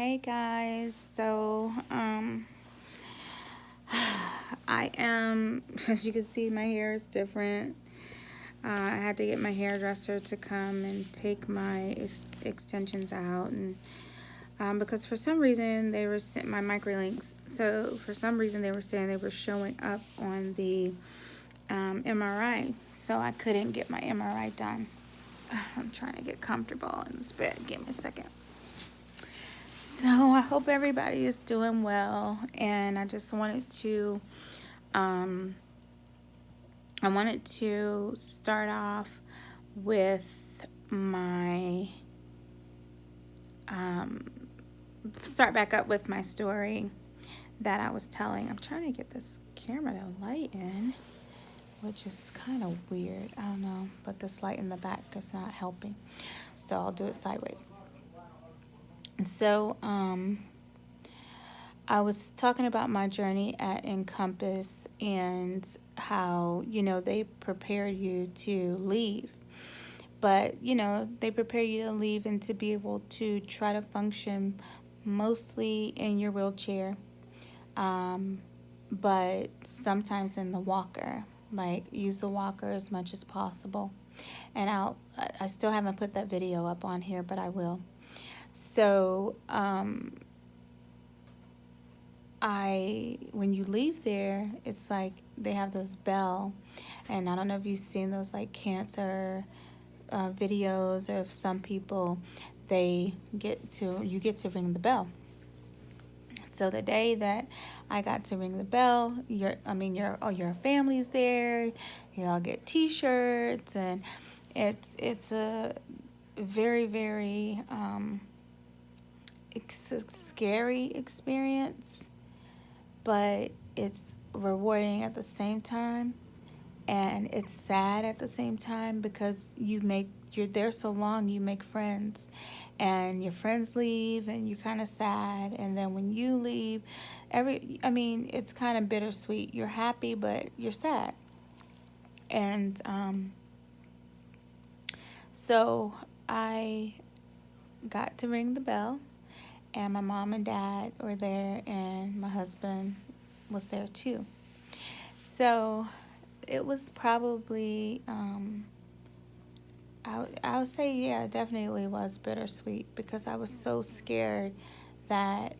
Hey guys, I am, as you can see, my hair is different. I had to get my hairdresser to come and take my extensions out, and because for some reason they were my microlinks. So for some reason they were saying they were showing up on the MRI, so I couldn't get my MRI done. I'm trying to get comfortable in this bed. Give me a second. So I hope everybody is doing well, and I just wanted to start off with my start back up with my story that I was telling. I'm trying to get this camera to light in, which is kind of weird. I don't know, but this light in the back is not helping, so I'll do it sideways. So I was talking about my journey at Encompass and how, they prepare you to leave. But, they prepare you to leave and to be able to try to function mostly in your wheelchair, but sometimes in the walker. Like, use the walker as much as possible. And I still haven't put that video up on here, but I will. So, when you leave there, it's like they have this bell, and I don't know if you've seen those like cancer videos, or if some people, you get to ring the bell. So the day that I got to ring the bell, your family's there. You all get T-shirts, and it's a very, very scary experience, but it's rewarding at the same time, and it's sad at the same time, because you're there so long, you make friends, and your friends leave, and you're kind of sad, and then when you leave, it's kind of bittersweet. You're happy, but you're sad. And so I got to ring the bell, and my mom and dad were there, and my husband was there too. So it was probably, I would say, yeah, definitely was bittersweet, because I was so scared that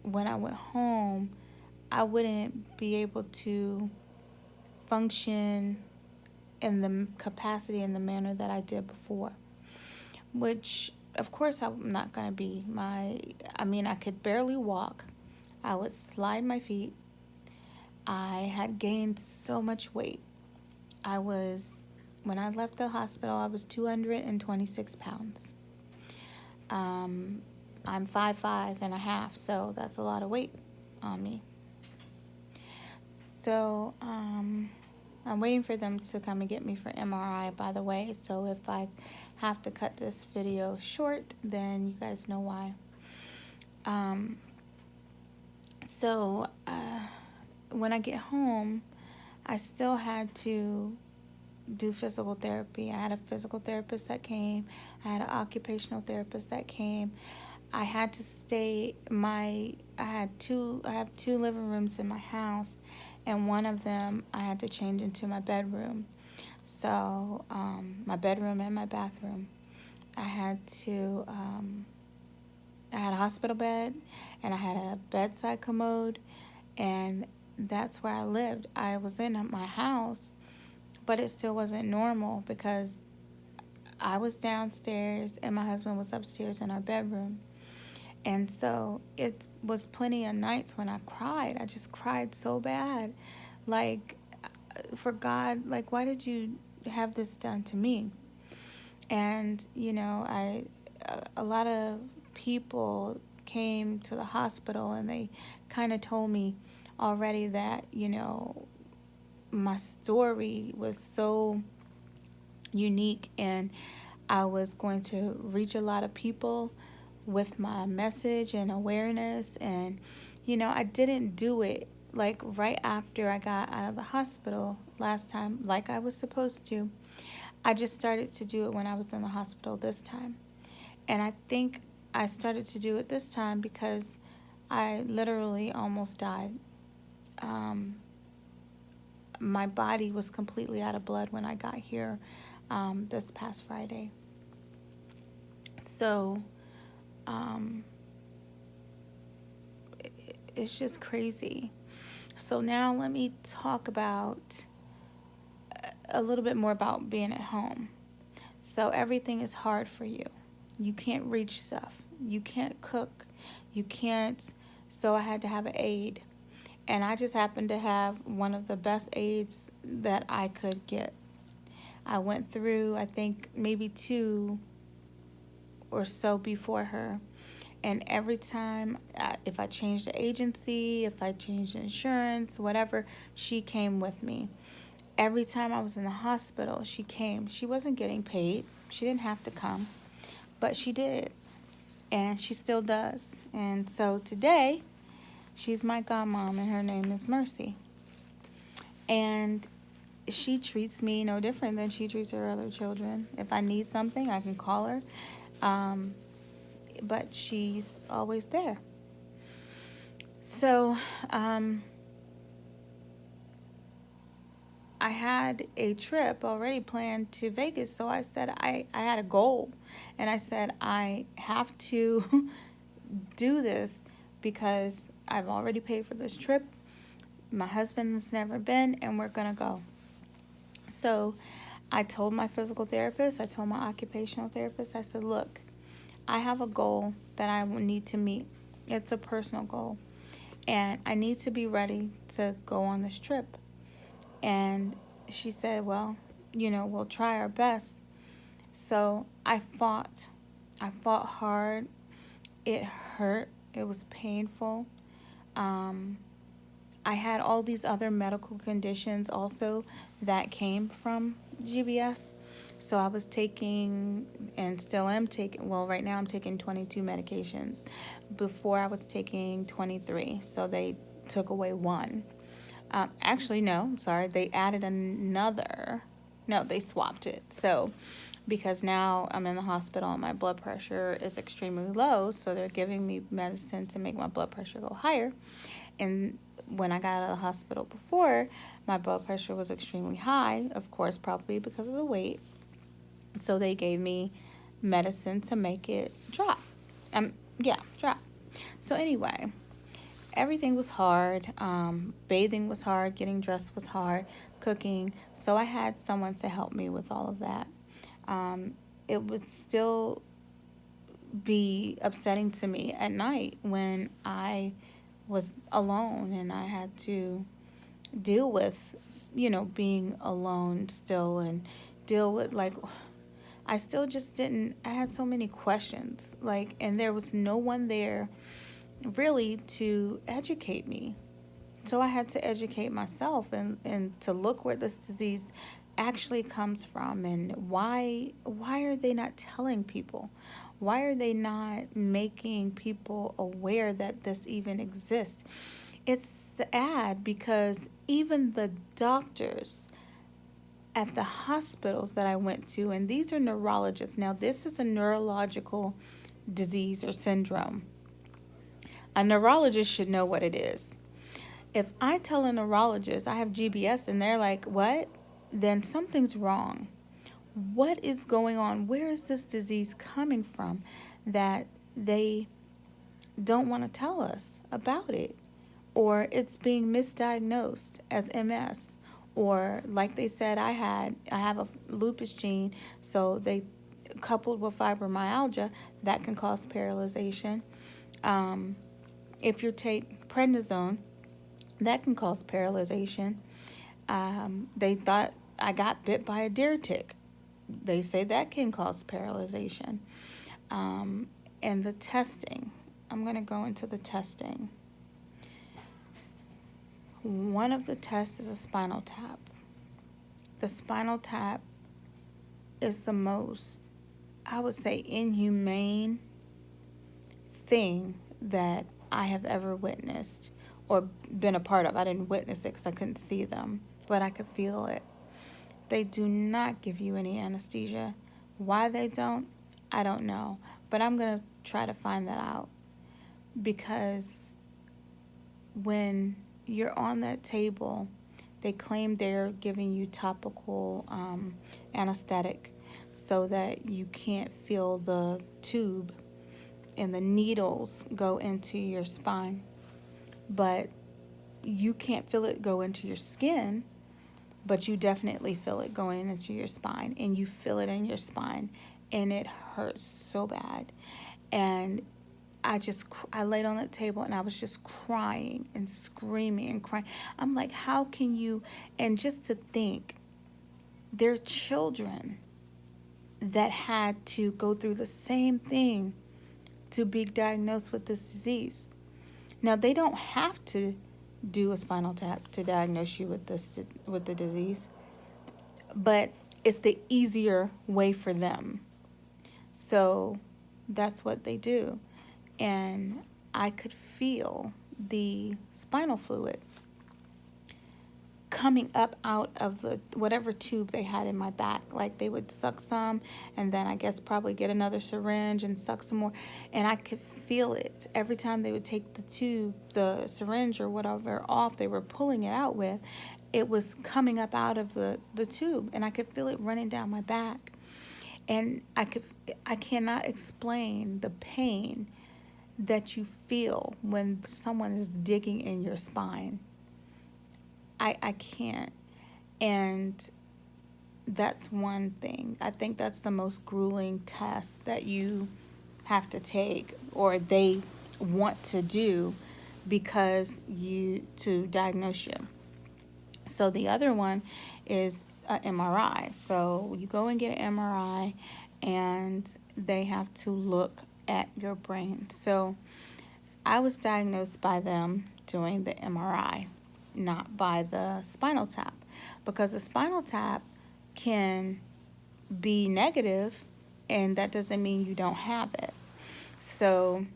when I went home, I wouldn't be able to function in the capacity and the manner that I did before, which of course I'm not going to be. I could barely walk. I would slide my feet. I had gained so much weight. When I left the hospital, I was 226 pounds. I'm 5'5" and a half, so that's a lot of weight on me. So I'm waiting for them to come and get me for MRI, by the way. So if I have to cut this video short, then you guys know why. So when I get home, I still had to do physical therapy. I had a physical therapist that came. I had an occupational therapist that came. I had to stay. I have two living rooms in my house, and one of them I had to change into my bedroom. So my bedroom and my bathroom. I had a hospital bed, and I had a bedside commode, and that's where I lived. I was in my house, but it still wasn't normal, because I was downstairs and my husband was upstairs in our bedroom. And so it was plenty of nights when I cried. I just cried so bad. Like, for God, like, why did you have this done to me? And, a lot of people came to the hospital, and they kind of told me already that, my story was so unique, and I was going to reach a lot of people with my message and awareness. And I didn't do it like right after I got out of the hospital last time like I was supposed to. I just started to do it when I was in the hospital this time. And I think I started to do it this time because I literally almost died. Um, my body was completely out of blood when I got here this past Friday. So um, it's just crazy. So now let me talk about a little bit more about being at home. So everything is hard for you. You can't reach stuff. You can't cook. You can't. So I had to have an aide. And I just happened to have one of the best aides that I could get. I went through, I think, maybe 2 or so before her. And every time, if I changed the agency, if I changed insurance, whatever, she came with me. Every time I was in the hospital, she came. She wasn't getting paid. She didn't have to come, but she did. And she still does. And so today, she's my godmom, and her name is Mercy. And she treats me no different than she treats her other children. If I need something, I can call her. But she's always there. So, I had a trip already planned to Vegas, so I said I had a goal. And I said, I have to do this because I've already paid for this trip. My husband has never been, and we're going to go. So I told my physical therapist, I told my occupational therapist, I said, look, I have a goal that I need to meet. It's a personal goal. And I need to be ready to go on this trip. And she said, well, we'll try our best. So I fought. I fought hard. It hurt. It was painful. I had all these other medical conditions also that came from GBS. So I was taking, and still am taking, well, right now I'm taking 22 medications. Before I was taking 23, so they took away one. Actually, no, I'm sorry, they added another. No, they swapped it. So because now I'm in the hospital and my blood pressure is extremely low, so they're giving me medicine to make my blood pressure go higher. And when I got out of the hospital before, my blood pressure was extremely high, of course, probably because of the weight. So they gave me medicine to make it drop. Drop. So anyway, everything was hard. Bathing was hard. Getting dressed was hard. Cooking. So I had someone to help me with all of that. It would still be upsetting to me at night when I was alone and I had to deal with, being alone still, and deal with, I still just didn't, I had so many questions, and there was no one there really to educate me. So I had to educate myself and to look where this disease actually comes from, and why are they not telling people? Why are they not making people aware that this even exists? It's sad because even the doctors at the hospitals that I went to, and these are neurologists. Now, this is a neurological disease or syndrome. A neurologist should know what it is. If I tell a neurologist I have GBS and they're like, what? Then something's wrong. What is going on? Where is this disease coming from that they don't want to tell us about it? Or it's being misdiagnosed as MS. Or like they said, I have a lupus gene, so they coupled with fibromyalgia, that can cause paralyzation. If you take prednisone, that can cause paralyzation. They thought I got bit by a deer tick. They say that can cause paralyzation. And the testing. I'm going to go into the testing. One of the tests is a spinal tap. The spinal tap is the most, I would say, inhumane thing that I have ever witnessed or been a part of. I didn't witness it because I couldn't see them, but I could feel it. They do not give you any anesthesia. Why they don't, I don't know. But I'm going to try to find that out, because when you're on that table, they claim they're giving you topical anesthetic so that you can't feel the tube and the needles go into your spine. But you can't feel it go into your skin, but you definitely feel it going into your spine, and you feel it in your spine, and it hurts so bad. And I laid on the table and I was just crying and screaming and crying. I'm like, how can you? And just to think, there are children that had to go through the same thing to be diagnosed with this disease. Now, they don't have to do a spinal tap to diagnose you with with the disease, but it's the easier way for them. So that's what they do. And I could feel the spinal fluid coming up out of the whatever tube they had in my back. Like, they would suck some and then I guess probably get another syringe and suck some more, and I could feel it every time they would take the syringe or whatever off they were pulling it out with. It was coming up out of the tube, and I could feel it running down my back. And I cannot explain the pain that you feel when someone is digging in your spine. I can't. And that's one thing. I think that's the most grueling test that you have to take, or they want to do, because to diagnose you. So the other one is an MRI. So you go and get an MRI, and they have to look at your brain. So I was diagnosed by them doing the MRI, not by the spinal tap, because the spinal tap can be negative, and that doesn't mean you don't have it. So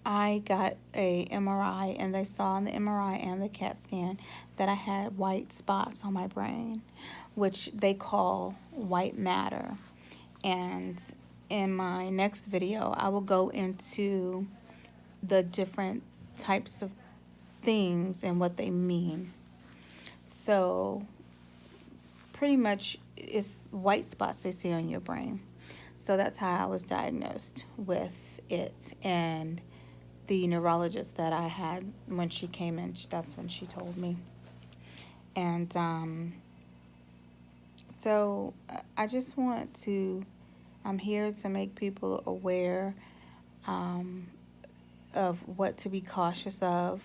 I got a MRI, and they saw in the MRI and the CAT scan that I had white spots on my brain, which they call white matter. And in my next video, I will go into the different types of things and what they mean. So pretty much it's white spots they see on your brain. So that's how I was diagnosed with it. And the neurologist that I had, when she came in, that's when she told me. And so I just want to, I'm here to make people aware of what to be cautious of,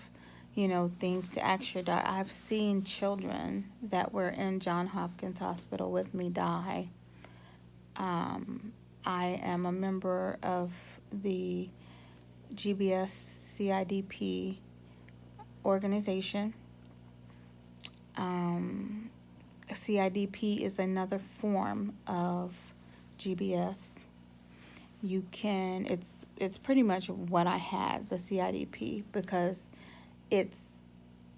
things to ask your doctor. I've seen children that were in Johns Hopkins Hospital with me die. I am a member of the GBS CIDP organization. CIDP is another form of GBS. It's pretty much what I had, the CIDP, because it's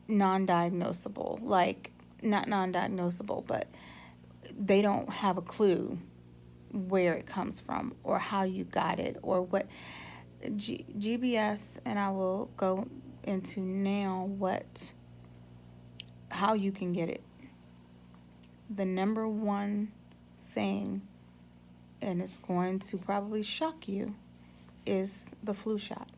non-diagnosable. Like, not non-diagnosable, but they don't have a clue where it comes from or how you got it or what. GBS, and I will go into now how you can get it. The number one thing, and it's going to probably shock you, is the flu shot.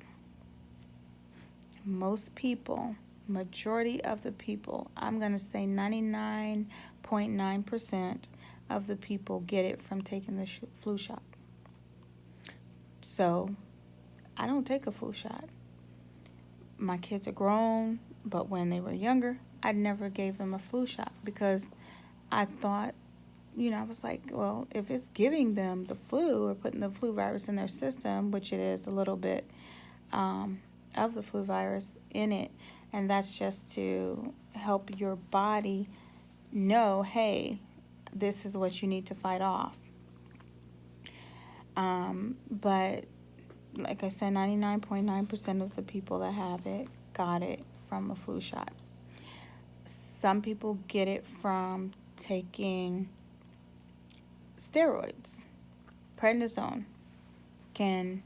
Most people, majority of the people, I'm going to say 99.9% of the people get it from taking the flu shot. So I don't take a flu shot. My kids are grown, but when they were younger, I never gave them a flu shot because I thought, I was like, well, if it's giving them the flu or putting the flu virus in their system, which it is a little bit of the flu virus in it, and that's just to help your body know, hey, this is what you need to fight off. But like I said, 99.9% of the people that have it got it from a flu shot. Some people get it from taking steroids, prednisone, can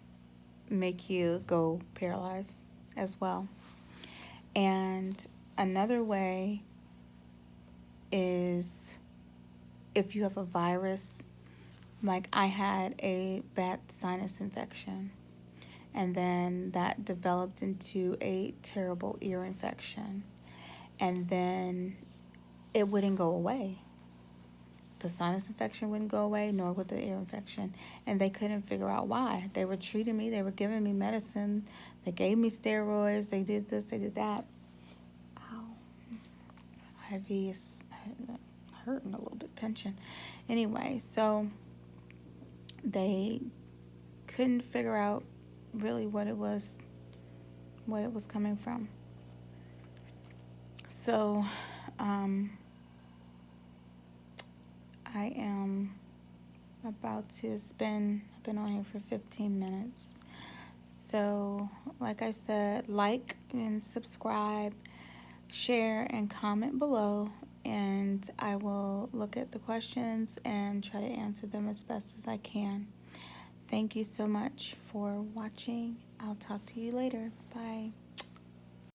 make you go paralyzed as well. And another way is if you have a virus, like I had a bad sinus infection, and then that developed into a terrible ear infection, and then it wouldn't go away. The sinus infection wouldn't go away, nor would the ear infection. And they couldn't figure out why. They were treating me, they were giving me medicine, they gave me steroids, they did this, they did that. Ow. IV is hurting a little bit, pinching. Anyway, so they couldn't figure out really what it was coming from. So, I am about to spend, I've been on here for 15 minutes. So, like I said, like and subscribe, share and comment below, and I will look at the questions and try to answer them as best as I can. Thank you so much for watching. I'll talk to you later. Bye.